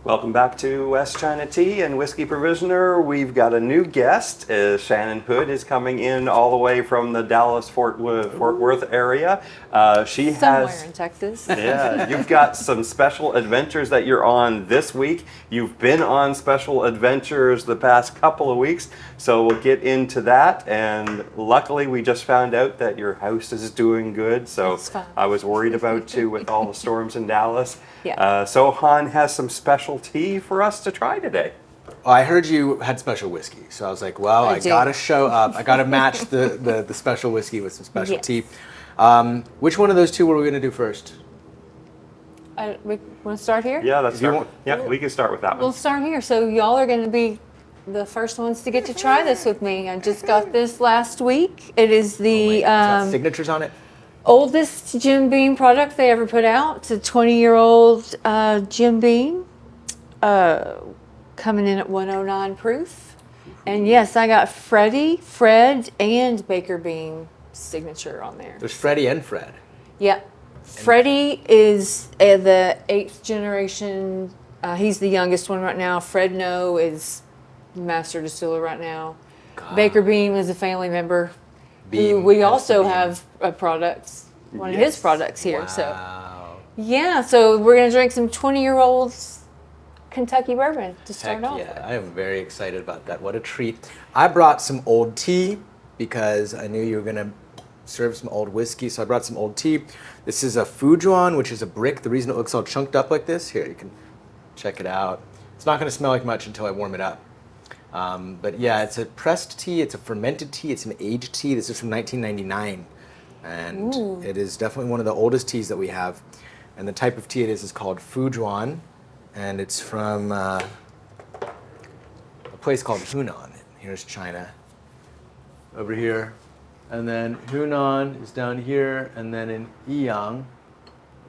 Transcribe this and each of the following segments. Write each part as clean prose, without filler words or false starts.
Welcome back to West China Tea and Whiskey Provisioner. We've got a new guest. Shannon Hood is coming in all the way from the Dallas-Fort Worth area. Somewhere in Texas. Yeah, you've got some special adventures that you're on this week. You've been on special adventures the past couple of weeks, so we'll get into that. And luckily, we just found out that your house is doing good, so I was worried about you with all the storms in Dallas. Yeah. So Han has some special tea for us to try today. Well, I heard you had special whiskey, so I was like, well, I gotta show up. I gotta match the special whiskey with some special tea. Which one of those two were we gonna do first? We want to start here? Yeah, we can start with that one. We'll start here. So y'all are going to be the first ones to get to try this with me. I just got this last week. It is the It's got signatures on it. Oldest Jim Beam product they ever put out. It's a 20-year-old Jim Beam, coming in at 109 proof. And yes, I got Freddie, Fred, and Baker Beam signature on there. There's Freddie and Fred. Yeah. Freddie is the 8th generation. He's the youngest one right now. Fred No is master distiller right now. God. Baker Beam is a family member. Who we also have a product, one of his products here. Wow. So yeah, so we're gonna drink some 20-year-old Kentucky bourbon to start off with. I am very excited about that. What a treat. I brought some old tea because I knew you were gonna serve some old whiskey, so I brought some old tea. This is a Zhuan, which is a brick. The reason it looks all chunked up like this, here, you can check it out. It's not gonna smell like much until I warm it up. But yeah, it's a pressed tea, it's a fermented tea, it's an aged tea. This is from 1999. And it is definitely one of the oldest teas that we have. And the type of tea it is called Zhuan. And it's from a place called Hunan. Here's China. Over here. And then Hunan is down here. And then in Yiyang,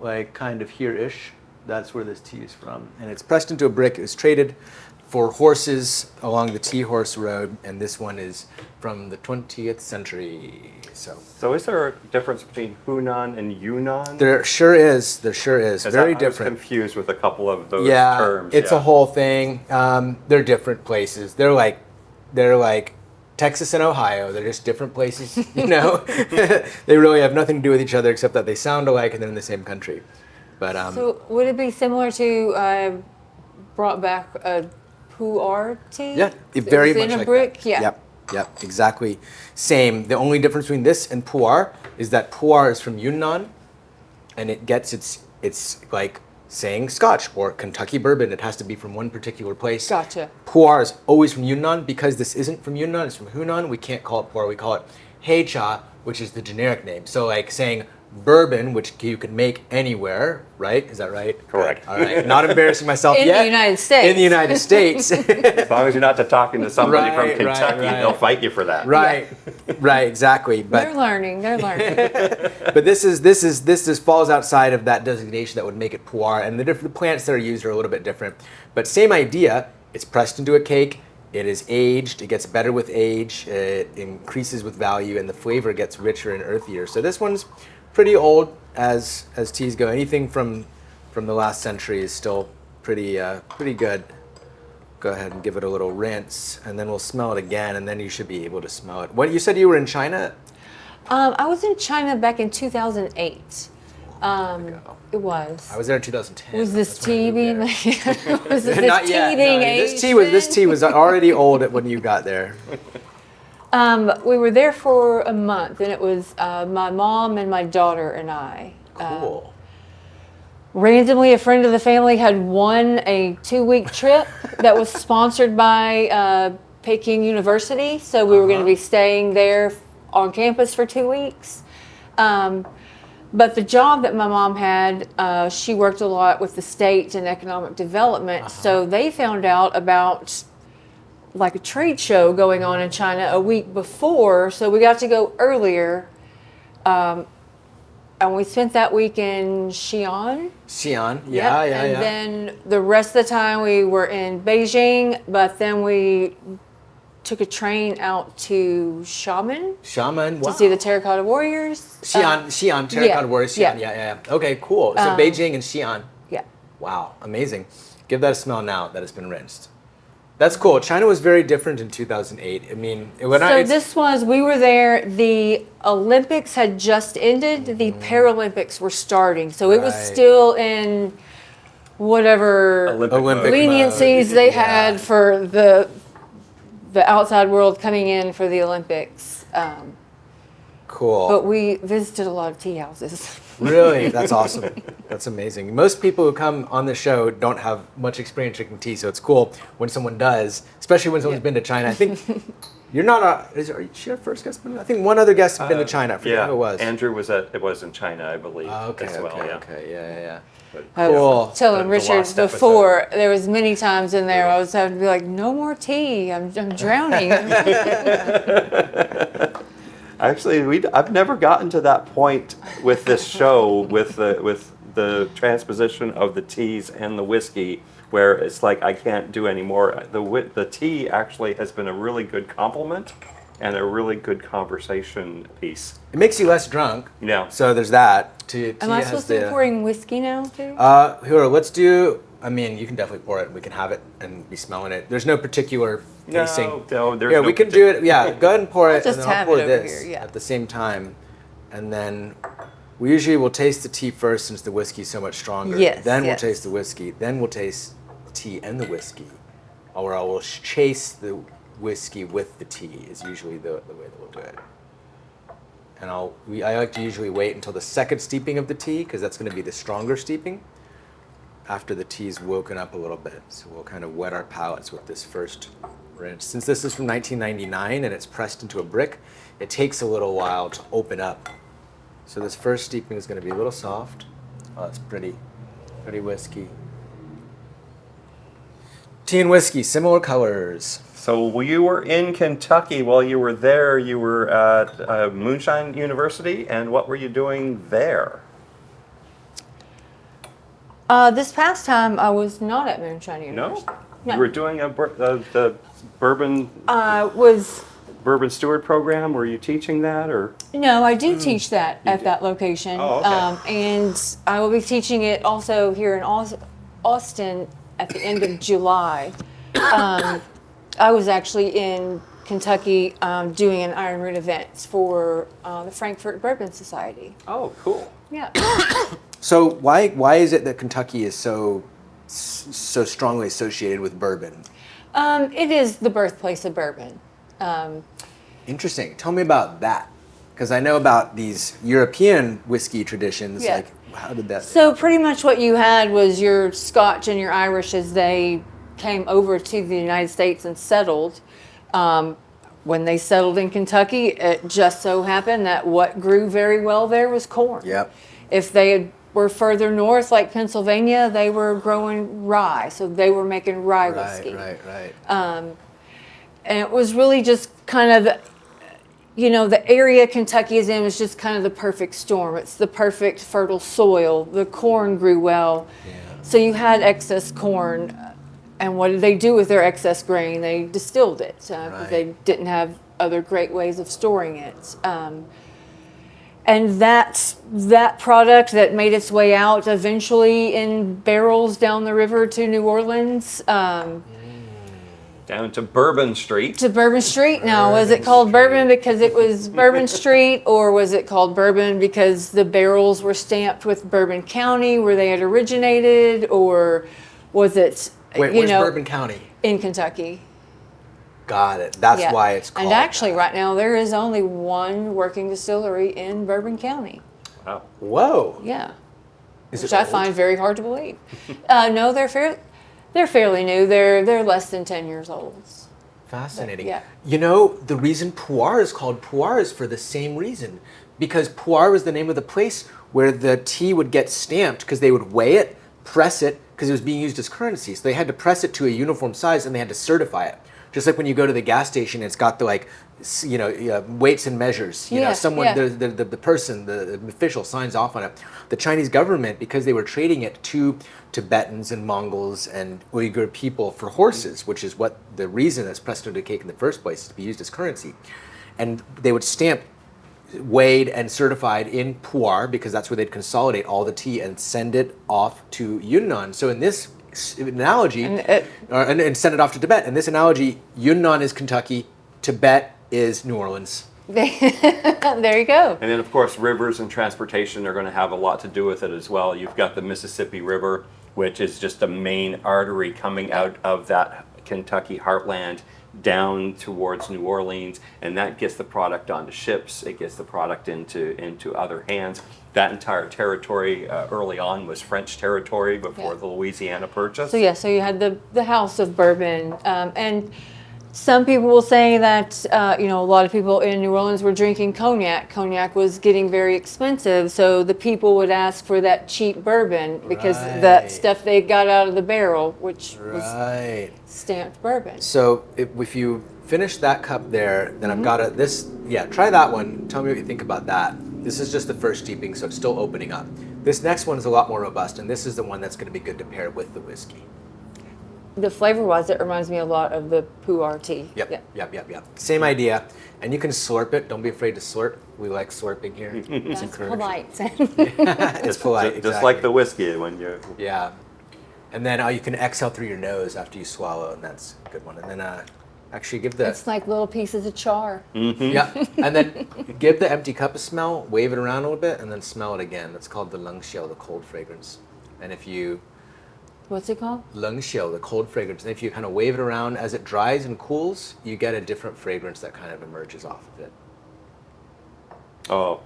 like kind of here-ish, that's where this tea is from. And it's pressed into a brick. It was traded for horses along the Tea Horse Road, and this one is from the 20th century. So is there a difference between Hunan and Yunnan? There sure is. Very different. I was confused with a couple of those terms. It's a whole thing. They're different places. They're like Texas and Ohio. They're just different places, you know? They really have nothing to do with each other except that they sound alike and they're in the same country. But so would it be similar to brought back a Pu'er tea? Yeah, very much in a like brick. that. Yeah. Yep, exactly. Same. The only difference between this and Pu'er is that Pu'er is from Yunnan, and it gets it's like saying Scotch or Kentucky bourbon. It has to be from one particular place. Gotcha. Pu'er is always from Yunnan. Because this isn't from Yunnan, it's from Hunan. We can't call it Pu'er. We call it Heicha, which is the generic name. So like saying bourbon, which you can make anywhere, right? Is that right? Correct. All right. Not embarrassing myself in yet. the United States. In the United States. As long as you're not talking to somebody from Kentucky, right. they'll fight you for that. Right. Right, exactly. But they're learning. but this falls outside of that designation that would make it Pu'er, and the plants that are used are a little bit different. But same idea. It's pressed into a cake. It is aged. It gets better with age. It increases with value, and the flavor gets richer and earthier. So this one's pretty old as teas go. Anything from the last century is still pretty good. Go ahead and give it a little rinse, and then we'll smell it again, and then you should be able to smell it. What you said you were in China? I was in China back in 2008. It was. I was there in 2010. Was this tea being Not yet. aged? This tea was already old when you got there. We were there for a month, and it was my mom and my daughter and I. Cool. Randomly, a friend of the family had won a 2-week trip that was sponsored by Peking University, so we were going to be staying there on campus for 2 weeks. But the job that my mom had, she worked a lot with the state and economic development, so they found out about like a trade show going on in China a week before, so we got to go earlier. And we spent that week in Xi'an. Yeah. And then the rest of the time we were in Beijing, but then we took a train out to Xiamen. Wow. To see the Terracotta Warriors. Xi'an, Terracotta Warriors, Xi'an. Yeah. Okay, cool. So Beijing and Xi'an. Yeah. Wow, amazing. Give that a smell now that it's been rinsed. That's cool. China was very different in 2008. I mean, we were there, the Olympics had just ended, the Paralympics were starting. So it was still in whatever Olympic leniencies mode. they had for the outside world coming in for the Olympics. Cool. But we visited a lot of tea houses. Really? That's awesome. That's amazing. Most people who come on the show don't have much experience drinking tea, so it's cool when someone does, especially when someone's been to China. I think you're not are you our first guest? I think one other guest has been to China. I forget who it was. Andrew was in China, I believe. Okay, as well, okay, yeah. But, Cool. Telling The Richard lost before, there was many times in there I was having to be like, no more tea, I'm drowning. Actually, I've never gotten to that point with this show with the transposition of the teas and the whiskey, where it's like I can't do any more. The tea actually has been a really good compliment and a really good conversation piece. It makes you less drunk. Yeah. So there's that. Tea Am I has supposed to be pouring whiskey now too? Here, let's do. I mean, you can definitely pour it. We can have it and be smelling it. There's no particular pacing. No, there's Yeah, no we can do it. Yeah, go ahead and pour it, just and then I'll have pour it over this here, yeah. at the same time, and then we usually will taste the tea first since the whiskey's so much stronger. Yes, Then we'll yes. taste the whiskey. Then we'll taste the tea and the whiskey, or I will chase the whiskey with the tea. Is usually the way that we'll do it. And I like to usually wait until the second steeping of the tea because that's going to be the stronger steeping after the tea's woken up a little bit. So we'll kind of wet our palates with this first rinse. Since this is from 1999 and it's pressed into a brick, it takes a little while to open up. So this first steeping is going to be a little soft. Oh, that's pretty whiskey. Tea and whiskey, similar colors. So you were in Kentucky while you were there. You were at Moonshine University, and what were you doing there? This past time, I was not at Moonshine No? University. You were doing the Bourbon Bourbon Steward program. Were you teaching that, or? No, I do teach that at that location. Oh, okay. And I will be teaching it also here in Austin at the end of July. I was actually in Kentucky doing an Ironroot event for the Frankfurt Bourbon Society. Oh, cool. Yeah. So why is it that Kentucky is so strongly associated with bourbon? It is the birthplace of bourbon. Interesting. Tell me about that, because I know about these European whiskey traditions. Yeah. Like, how did that? So pretty much what you had was your Scotch and your Irish as they came over to the United States and settled. When they settled in Kentucky, it just so happened that what grew very well there was corn. Yep. If they were further north, like Pennsylvania, they were growing rye, so they were making rye whiskey. Right. And it was really just kind of, the area Kentucky is in was just kind of the perfect storm. It's the perfect fertile soil. The corn grew well. Yeah. So you had excess corn. And what did they do with their excess grain? They distilled it because they didn't have other great ways of storing it. And that product that made its way out eventually in barrels down the river to New Orleans. Down to Bourbon Street. To Bourbon Street. Now, was it called Bourbon because it was Bourbon Street, or was it called Bourbon because the barrels were stamped with Bourbon County where they had originated, or was it... Wait, where's Bourbon County? In Kentucky. Got it. That's why it's called. And actually, right now, there is only one working distillery in Bourbon County. Wow. Whoa. Yeah. Is Which it I old? find very hard to believe. No, they're fairly new. They're less than 10 years old. Fascinating. Yeah. The reason Puar is called Puar is for the same reason. Because Puar was the name of the place where the tea would get stamped, because they would weigh it, press it, because it was being used as currency. So they had to press it to a uniform size, and they had to certify it. Just like when you go to the gas station, it's got the weights and measures. The person, the official signs off on it. The Chinese government, because they were trading it to Tibetans and Mongols and Uyghur people for horses, which is what the reason that's pressed into cake in the first place, is to be used as currency. And they would stamp weighed and certified in Puar, because that's where they'd consolidate all the tea and send it off to Yunnan. So in this analogy And and send it off to Tibet. And this analogy, Yunnan is Kentucky, Tibet is New Orleans. There you go. And then, of course, rivers and transportation are going to have a lot to do with it as well. You've got the Mississippi River, which is just a main artery coming out of that Kentucky heartland down towards New Orleans, and that gets the product onto ships. It gets the product into other hands. That entire territory early on was French territory before the Louisiana Purchase. So yeah, so you had the House of Bourbon, and some people will say that a lot of people in New Orleans were drinking cognac. Cognac was getting very expensive, so the people would ask for that cheap bourbon because that stuff they got out of the barrel, which was stamped bourbon. So if you finish that cup there, then I've got this. Yeah, try that one. Tell me what you think about that. This is just the first steeping, so it's still opening up. This next one is a lot more robust, and this is the one that's going to be good to pair with the whiskey. The flavor-wise, it reminds me a lot of the pu'er tea. Yep. Same idea. And you can slurp it. Don't be afraid to slurp. We like slurping here. That's polite. It's polite, Just exactly. like the whiskey when you... Yeah. And then you can exhale through your nose after you swallow, and that's a good one. And then actually give the... It's like little pieces of char. Yeah. And then give the empty cup a smell, wave it around a little bit, and then smell it again. That's called the lung xiao, the cold fragrance. And if you... What's it called? Lung xiao, the cold fragrance. And if you kind of wave it around as it dries and cools, you get a different fragrance that kind of emerges off of it. Oh,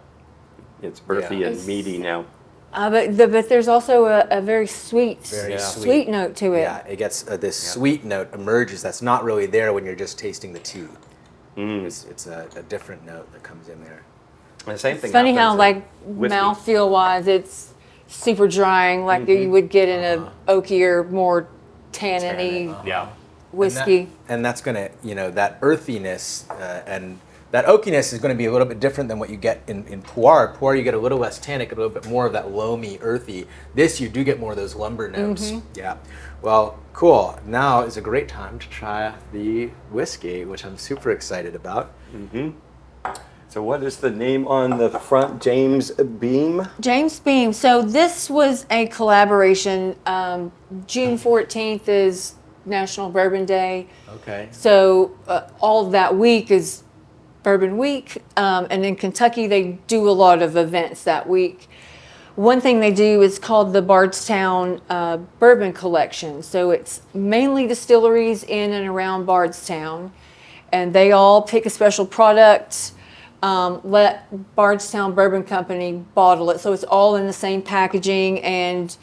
it's earthy and meaty now. But there's also a very sweet, sweet note to it. Yeah, it gets this sweet note emerges that's not really there when you're just tasting the tea. It's a different note that comes in there. And the same thing. It's funny how, like, whiskey. mouthfeel wise, it's super drying, like you would get in a oakier, more tanniny whiskey. And that's gonna, that earthiness and that oakiness is going to be a little bit different than what you get in pu'er. Pu'er, you get a little less tannic, a little bit more of that loamy, earthy. This, you do get more of those lumber notes. Yeah. Well, cool. Now is a great time to try the whiskey, which I'm super excited about. So what is the name on the front? James Beam? James Beam. So this was a collaboration. June 14th is National Bourbon Day. Okay. So all of that week is Bourbon Week. And in Kentucky, they do a lot of events that week. One thing they do is called the Bardstown Bourbon Collection. So it's mainly distilleries in and around Bardstown. And they all pick a special product, let Bardstown Bourbon Company bottle it. So it's all in the same packaging, and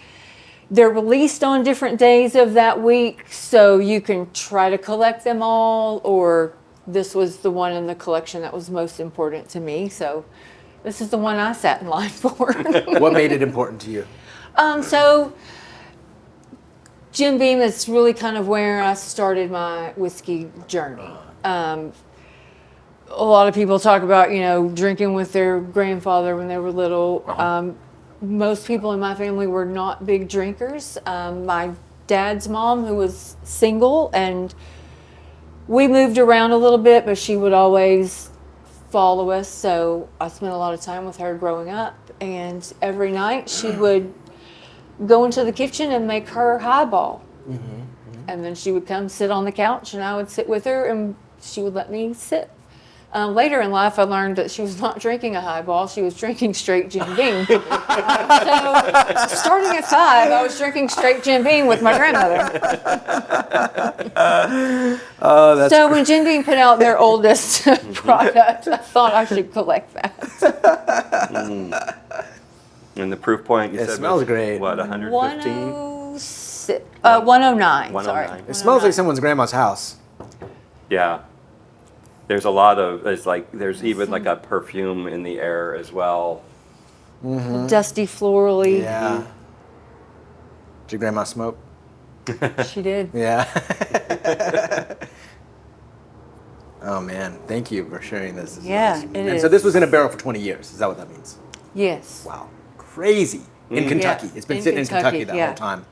they're released on different days of that week. So you can try to collect them all, or this was the one in the collection that was most important to me. So this is the one I sat in line for. What made it important to you? So Jim Beam is really kind of where I started my whiskey journey. A lot of people talk about, drinking with their grandfather when they were little. Most people in my family were not big drinkers. My dad's mom, who was single, and we moved around a little bit, but she would always follow us. So I spent a lot of time with her growing up. And every night she would go into the kitchen and make her highball. And then she would come sit on the couch, and I would sit with her, and she would let me sit. Later in life, I learned that she was not drinking a highball. She was drinking straight Jim Beam. So starting at 5, I was drinking straight Jim Beam with my grandmother. So when Jim Beam put out their oldest product, I thought I should collect that. And the proof point, you said, smells was, great. What, 115? 109. 109. Sorry. It smells like someone's grandma's house. Yeah. There's a lot of, there's even like a perfume in the air as well. Dusty florally. Yeah. Did your grandma smoke? She did. Yeah. Oh man, thank you for sharing this. This is awesome. it And is. so this was in a barrel for 20 years. Is that what that means? Yes. Wow. Crazy. In Kentucky. Yeah. It's been In sitting Kentucky, in Kentucky that yeah. whole time.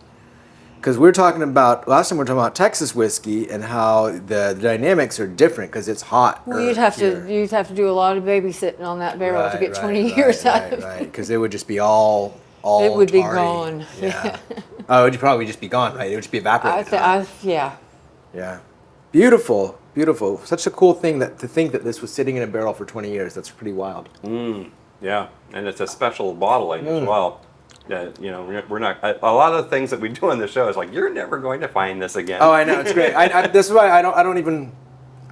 Because we're talking about, last time we were talking about Texas whiskey and how the dynamics are different because it's hot. Well, you'd have to do a lot of babysitting on that barrel to get 20 years out of it. Right, because it would just be all It would be tarry. gone. Yeah. Oh, it would probably just be gone, right? It would just be evaporated. Yeah. Yeah. Beautiful, beautiful. Such a cool thing to think that this was sitting in a barrel for 20 years. That's pretty wild. Yeah, and it's a special bottling as well. We're not. A lot of the things that we do on the show is like you're never going to find this again. Oh, I know, it's great. This is why I don't even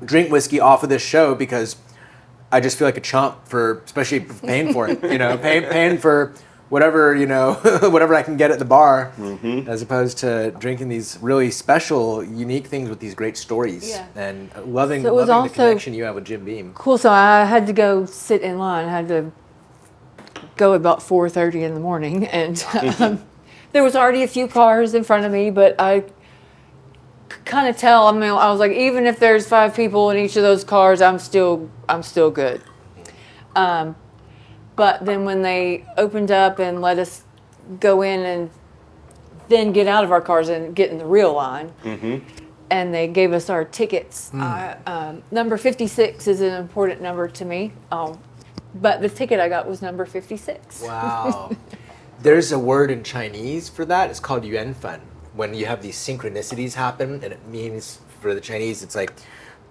drink whiskey off of this show, because I just feel like a chump for, especially paying for it. Paying for whatever whatever I can get at the bar, as opposed to drinking these really special, unique things with these great stories, and loving the connection you have with Jim Beam. Cool. So I had to go sit in line. I had to go about 4:30 in the morning, and there was already a few cars in front of me, but I kind of tell. I mean, I was like, even if there's 5 people in each of those cars, I'm still good. But then when they opened up and let us go in and then get out of our cars and get in the real line, and they gave us our tickets. Number 56 is an important number to me, but the ticket I got was number 56. Wow. There's a word in Chinese for that. It's called yuan fan. When you have these synchronicities happen, and it means, for the Chinese, it's like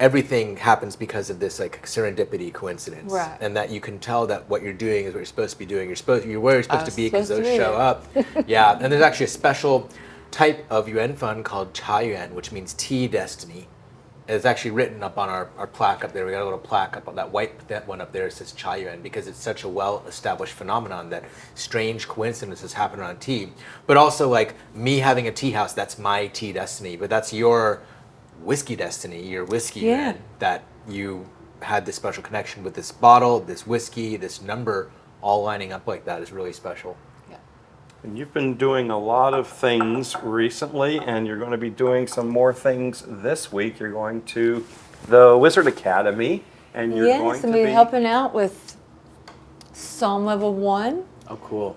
everything happens because of this like serendipity coincidence, right? And that you can tell that what you're doing is what you're supposed to be doing. You're where you're supposed to be, because those show up. Yeah, and there's actually a special type of yuan fan called cha yuan, which means tea destiny. And it's actually written up on our plaque up there. We got a little plaque up on that white one up there. It says cha yuan, because it's such a well-established phenomenon that strange coincidences happen around tea. But also, like me having a tea house, that's my tea destiny. But that's your whiskey destiny, your whiskey yuan, that you had this special connection with this bottle, this whiskey, this number, all lining up like that is really special. And you've been doing a lot of things recently, and you're going to be doing some more things this week. You're going to the Wizard Academy, and you're going to be helping out with Psalm Level 1. Oh, cool.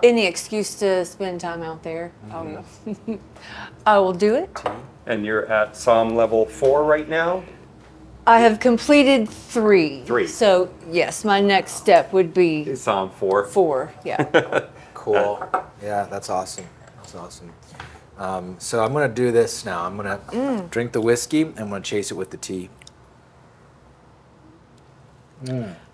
Any excuse to spend time out there, I will do it. And you're at Psalm Level 4 right now? I have completed 3. 3. So, yes, my next step would be Psalm 4. 4, yeah. Cool. Yeah, that's awesome. That's awesome. So I'm going to do this now. I'm going to drink the whiskey, and I'm going to chase it with the tea.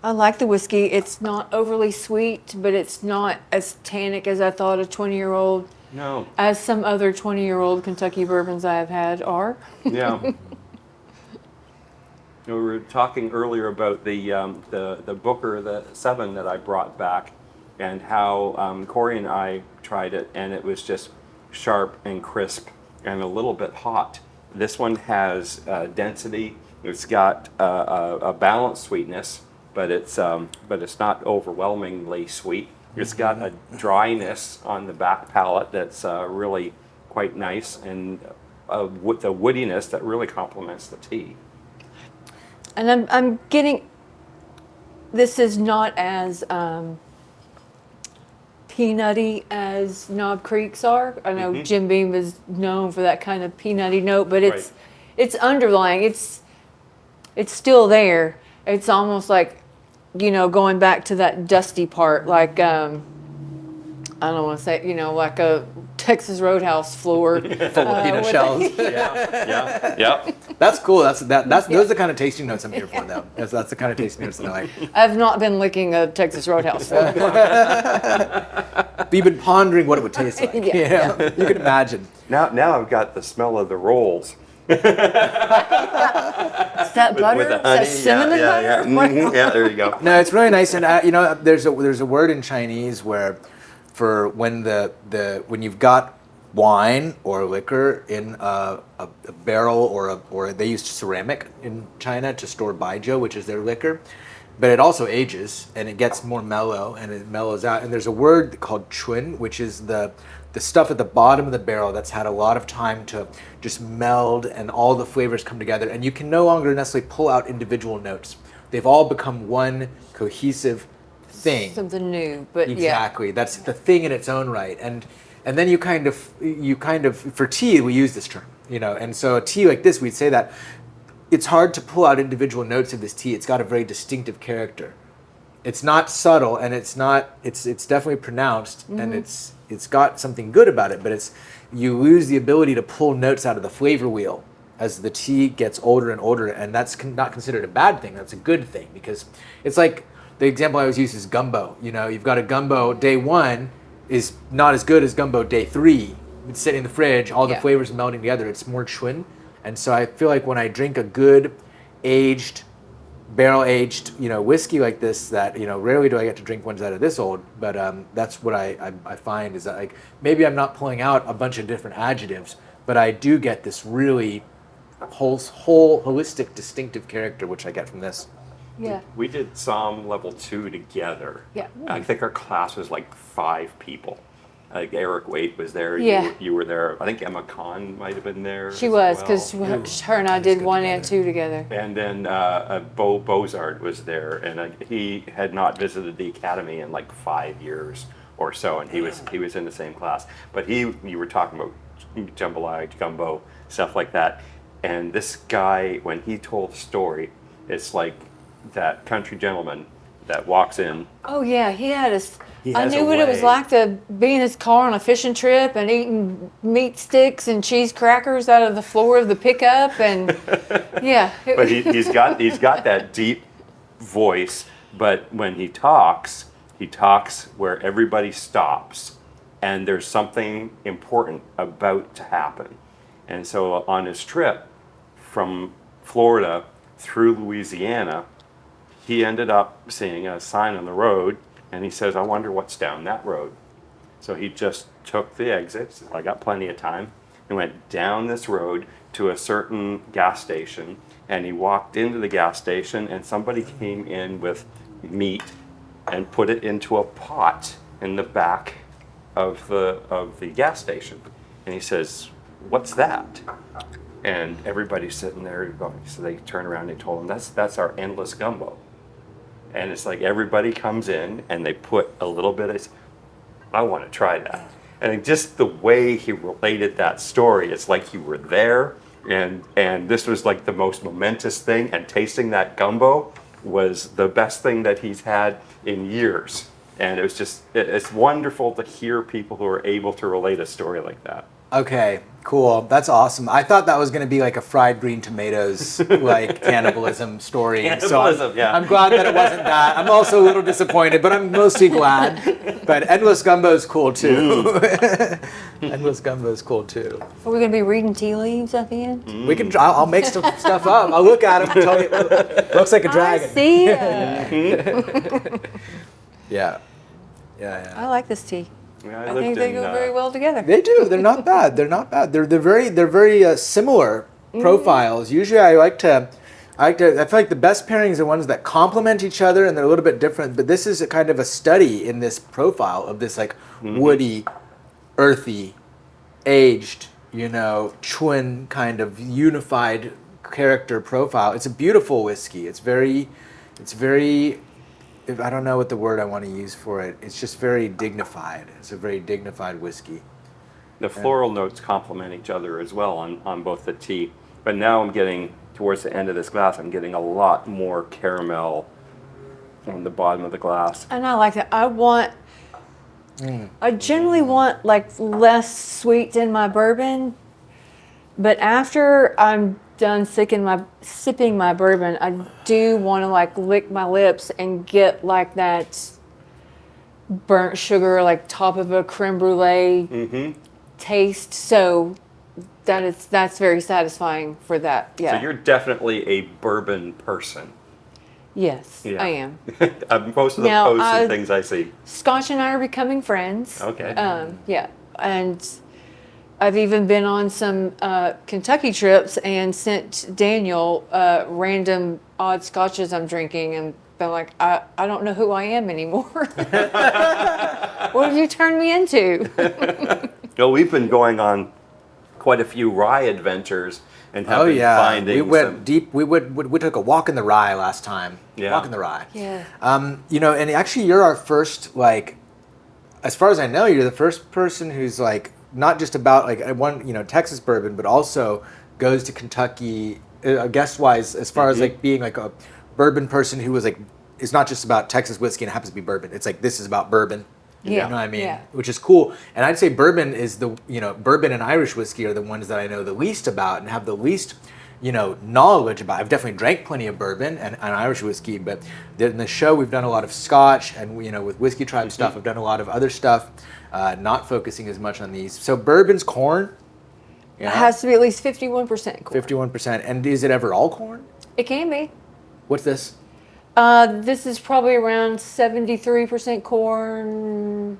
I like the whiskey. It's not overly sweet, but it's not as tannic as I thought a 20-year-old, No. as some other 20-year-old Kentucky bourbons I have had are. Yeah. We were talking earlier about the Booker, the 7 that I brought back, and how Corey and I tried it, and it was just sharp and crisp and a little bit hot. This one has density. It's got a balanced sweetness, but it's not overwhelmingly sweet. It's got a dryness on the back palate that's really quite nice, and with the woodiness that really complements the tea. And I'm getting, this is not as peanutty as Knob Creek's are. I know Jim Beam is known for that kind of peanutty note, but it's underlying. It's still there. It's almost like, going back to that dusty part, like I don't want to say, like a Texas Roadhouse floor full of peanut shells. Yeah. That's cool. Those are the kind of tasting notes I'm here for, though. That's the kind of tasting notes that I like. I've not been licking a Texas Roadhouse floor. But you've been pondering what it would taste like. Yeah. You can imagine. Now I've got the smell of the rolls. Is that butter? With the Is honey, that cinnamon butter? Yeah, there you go. No, it's really nice, and there's a word in Chinese where, for when when you've got wine or liquor in a barrel or they use ceramic in China to store baijiu, which is their liquor, but it also ages and it gets more mellow and it mellows out. And there's a word called chun, which is the stuff at the bottom of the barrel that's had a lot of time to just meld and all the flavors come together, and you can no longer necessarily pull out individual notes. They've all become one cohesive thing. Something new, but exactly. That's the thing in its own right. And then you kind of for tea we use this term, and so a tea like this, we'd say that it's hard to pull out individual notes of this tea. It's got a very distinctive character. It's not subtle, and it's definitely pronounced, and it's got something good about it, but you lose the ability to pull notes out of the flavor wheel as the tea gets older and older, and that's not considered a bad thing. That's a good thing, because it's like the example I always use is gumbo. You've got a gumbo day 1 is not as good as gumbo day 3. It's sitting in the fridge, all the flavors melding together. It's more chun, and so I feel like when I drink a good aged, barrel-aged, whiskey like this, that rarely do I get to drink ones that are this old, but that's what I find is that, like, maybe I'm not pulling out a bunch of different adjectives, but I do get this really whole holistic, distinctive character, which I get from this. Yeah. We did Psalm level 2 together. Yeah. I think our class was like 5 people. Like Eric Waite was there. Yeah. You were there. I think Emma Kahn might have been there. She as was, well. because her and I did 1 and 2 together. And then Bo Bozard was there, and he had not visited the academy in like 5 years or so, and he was in the same class. But you were talking about jambalaya, gumbo, stuff like that. And this guy, when he told the story, it's like that country gentleman that walks in. Oh yeah, he had I has knew a what it was way. like to be in his car on a fishing trip and eating meat sticks and cheese crackers out of the floor of the pickup, and yeah. But he's got that deep voice. But when he talks where everybody stops, and there's something important about to happen. And so on his trip from Florida through Louisiana, he ended up seeing a sign on the road, and he says, I wonder what's down that road. So he just took the exits, I got plenty of time, and went down this road to a certain gas station, and he walked into the gas station, and somebody came in with meat and put it into a pot in the back of the gas station. And he says, what's that? And everybody's sitting there going, so they turn around and they told him, that's our endless gumbo. And it's like everybody comes in and they put a little bit of, I want to try that. And just the way he related that story, it's like you were there, and this was like the most momentous thing, and tasting that gumbo was the best thing that he's had in years. And it was just, it's wonderful to hear people who are able to relate a story like that. Okay, cool. That's awesome. I thought that was going to be like a fried green tomatoes, like cannibalism story. Cannibalism, yeah. I'm glad that it wasn't that. I'm also a little disappointed, but I'm mostly glad. But endless gumbo is cool too. Endless gumbo is cool too. Are we going to be reading tea leaves at the end? We can. I'll make some stuff up. I'll look at him and tell you. Looks like a dragon. I see ya. Yeah. I like this tea. Yeah, I think they go very well together. They do. They're not bad. They're not bad. They're very similar profiles. Usually, I feel like the best pairings are ones that complement each other and they're a little bit different. But this is a kind of a study in this profile of this like woody, earthy, aged, twin kind of unified character profile. It's a beautiful whiskey. It's very. I don't know what the word I want to use for it. It's just very dignified. It's a very dignified whiskey. The floral notes complement each other as well on both the tea. But now I'm getting, towards the end of this glass, I'm getting a lot more caramel on the bottom of the glass. And I like that. I generally want like less sweet in my bourbon, but after I'm done sipping my bourbon, I do want to like lick my lips and get like that burnt sugar, like top of a creme brulee taste. So that's very satisfying for that. Yeah. So you're definitely a bourbon person. Yes, Yeah. I am. Most of the Now, posts and things I see. Scotch and I are becoming friends. Okay. Yeah, and I've even been on some Kentucky trips and sent Daniel random odd scotches I'm drinking and been like, I don't know who I am anymore. What have you turned me into? We've been going on quite a few rye adventures and have been finding we went deep. We took a walk in the rye last time. Yeah. Walk in the rye. Yeah. And actually you're our first, like, as far as I know, you're the first person who's like, not just about like one, Texas bourbon, but also goes to Kentucky, guest-wise, as far as like being like a bourbon person who was like, it's not just about Texas whiskey and it happens to be bourbon. It's like, this is about bourbon. You Yeah. know what I mean? Yeah. Which is cool. And I'd say bourbon is bourbon and Irish whiskey are the ones that I know the least about and have the least, knowledge about. I've definitely drank plenty of bourbon and Irish whiskey, but in the show we've done a lot of Scotch and, with Whiskey Tribe stuff, I've done a lot of other stuff, not focusing as much on these. So bourbon's corn. It has to be at least 51% corn. 51%. And is it ever all corn? It can be. What's this? This is probably around 73% corn.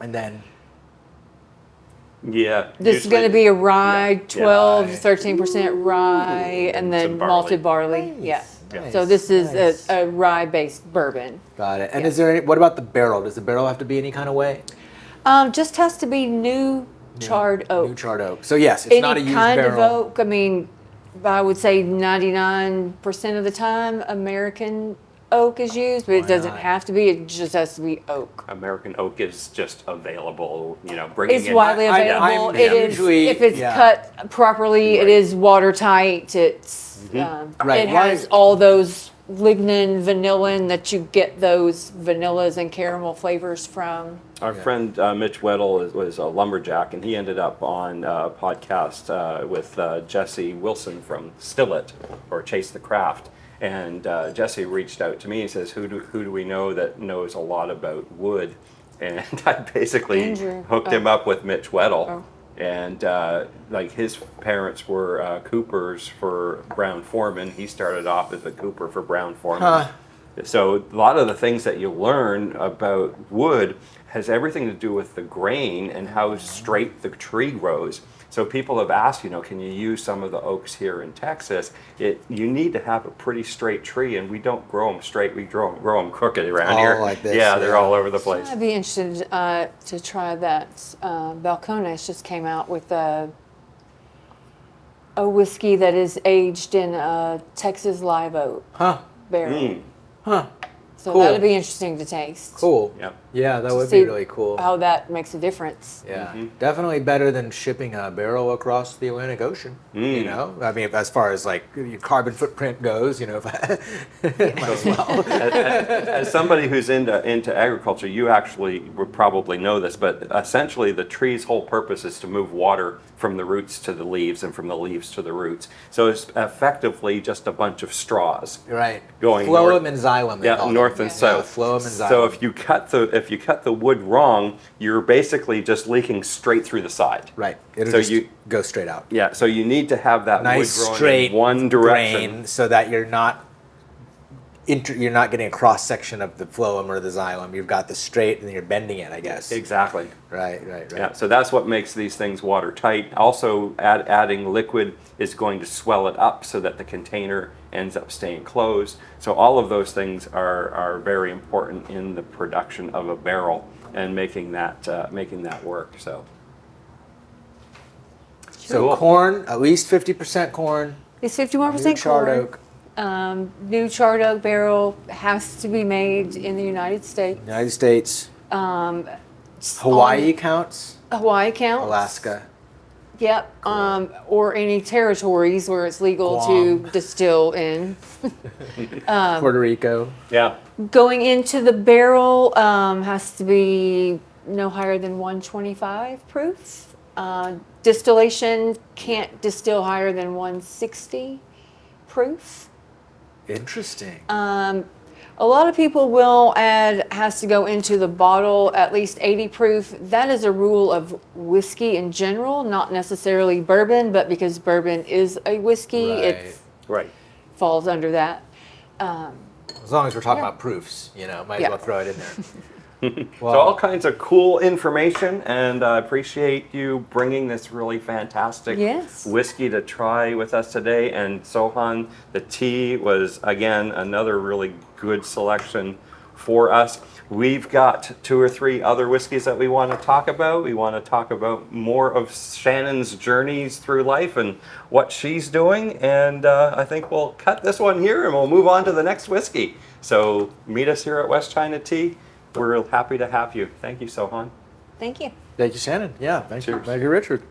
And then Yeah. This is going to be a rye, 12 Rye. to 13% rye, and then some barley. malted barley. Nice. Yeah. Nice. So this is Nice. a rye-based bourbon. Got it. And Yeah. is there what about the barrel? Does the barrel have to be any kind of way? Just has to be new charred oak. New charred oak. So yes, it's Any not a used kind barrel. of oak. I mean, I would say 99% of the time American oak is used, but it Why doesn't not? have to be. It just has to be oak. American oak is just available, bringing It's in. widely I- available. I'm It is usually- if it's yeah. cut properly. It Right. is watertight. It's Right. it has all those lignin, vanillin that you get those vanillas and caramel flavors from. Our friend Mitch Weddle was a lumberjack, and he ended up on a podcast with Jesse Wilson from Still It, or Chase the Craft. And Jesse reached out to me and says, who do we know that knows a lot about wood? And I basically Andrew. hooked him up with Mitch Weddle. Oh. And his parents were coopers for Brown Foreman. He started off as a cooper for Brown Foreman. Huh. So a lot of the things that you learn about wood has everything to do with the grain and how straight the tree grows. So people have asked, can you use some of the oaks here in Texas? You need to have a pretty straight tree, and we don't grow them straight. We grow them crooked around All here. like this, yeah, they're yeah. all over the place. I'd be interested to try that. Balcones just came out with a whiskey that is aged in Texas live oak Huh. barrel. Huh. So Cool. that'd be interesting to taste. Cool. Yep. Yeah, that would See be really cool. How that makes a difference. Yeah, definitely better than shipping a barrel across the Atlantic Ocean. I mean, as far as like your carbon footprint goes, if I might as well. As somebody who's into agriculture, you actually would probably know this, but essentially the tree's whole purpose is to move water from the roots to the leaves and from the leaves to the roots. So it's effectively just a bunch of straws. Right. Going phloem north- and xylem. they Yeah, call north them. and south. Phloem and xylem. So if you cut the wood wrong, you're basically just leaking straight through the side. right, it'll So just you go straight out. yeah. So you need to have that Nice wood growing straight in one direction. grain, so that you're not getting a cross section of the phloem or the xylem. You've got the straight, and you're bending it, I guess. Exactly. Right. Yeah, so that's what makes these things watertight. Also, adding liquid is going to swell it up so that the container ends up staying closed. So all of those things are very important in the production of a barrel and making that work. So So Cool. corn, at least 50% corn. It's New 51% charred corn. oak. New charred oak barrel has to be made in the United States. United States. It's Hawaii counts. on- Hawaii counts. Alaska. Yep. Or any territories where it's legal Guam. to distill in. Puerto Rico. yeah, Going into the barrel has to be no higher than 125 proof. Distillation can't distill higher than 160 proof. Interesting. A lot of people will add, has to go into the bottle at least 80 proof. That is a rule of whiskey in general, not necessarily bourbon, but because bourbon is a whiskey, it right. falls under that. As long as we're talking Yeah. about proofs, might Yeah. as well throw it in there. So all kinds of cool information, and I appreciate you bringing this really fantastic Yes. whiskey to try with us today. And Sohan, the tea was again another really good selection for us. We've got 2 or 3 other whiskeys that we want to talk about. We want to talk about more of Shannon's journeys through life and what she's doing. And I think we'll cut this one here and we'll move on to the next whiskey. So meet us here at West China Tea. We're happy to have you. Thank you, Sohan. Thank you. Thank you, Shannon. Yeah, thank you. Cheers. Thank you, Richard.